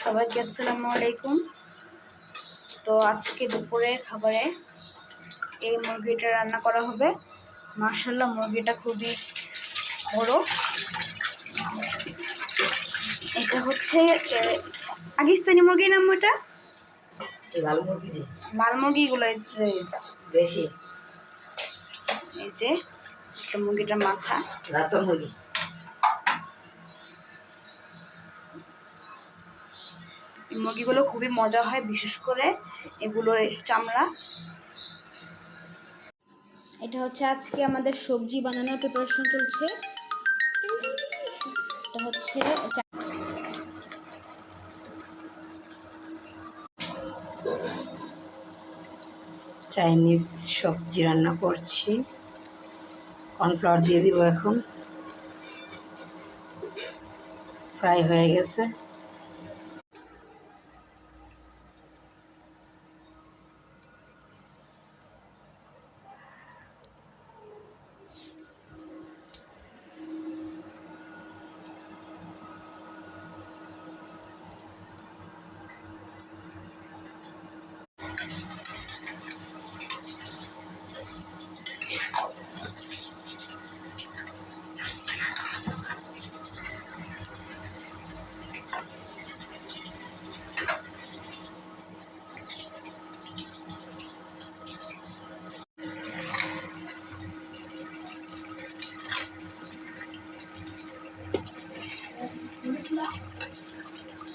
সবাইকে আসসালামু আলাইকুম। তো আজকে দুপুরে খাবারে এই মুরগিটা রান্না করা হবে। মাশাআল্লাহ, মুরগিটা খুবই বড়। এটা হচ্ছে পাকিস্তানি মুরগির নাম। ওটা লাল মুরগি, লাল মুরগিগুলো দেশি। এই যে একটা মুরগিটার মাথা, রাতা মুরগি। এই মুরগিগুলো খুবই মজা হয়, বিশেষ করে এগুলোর চামড়া। এটা হচ্ছে আজকে আমাদের সবজি বানানোর প্রিপারেশন চলছে। এটা হচ্ছে চাইনিজ সবজি রান্না করছি। কর্নফ্লাওয়ার দিয়ে দিব। এখন ফ্রাই হয়ে গেছে।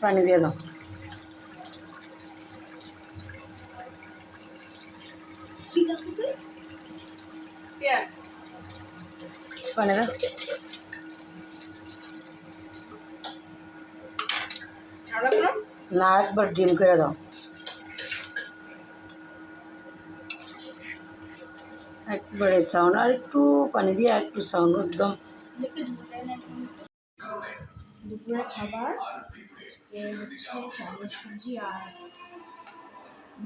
পানি দিয়ে দাও। ঠিক আছে, পানি দাও। না, একবার ডিম করে দাও। একবারে সাউন্ড, আর একটু পানি দিয়ে একটু সাউন্ড একদম। দুপুরের খাবার হচ্ছে চালের সবজি আর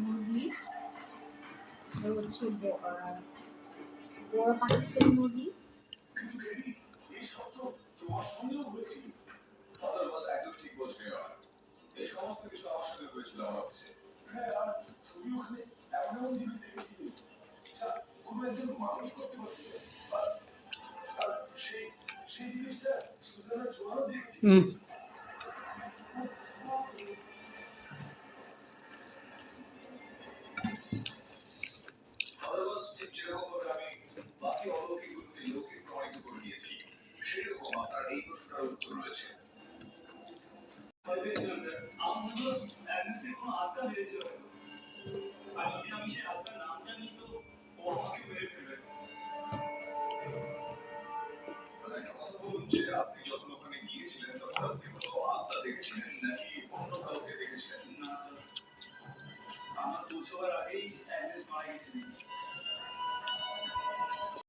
মুরগি। হচ্ছে বড় পাকিস্তানি মুরগি।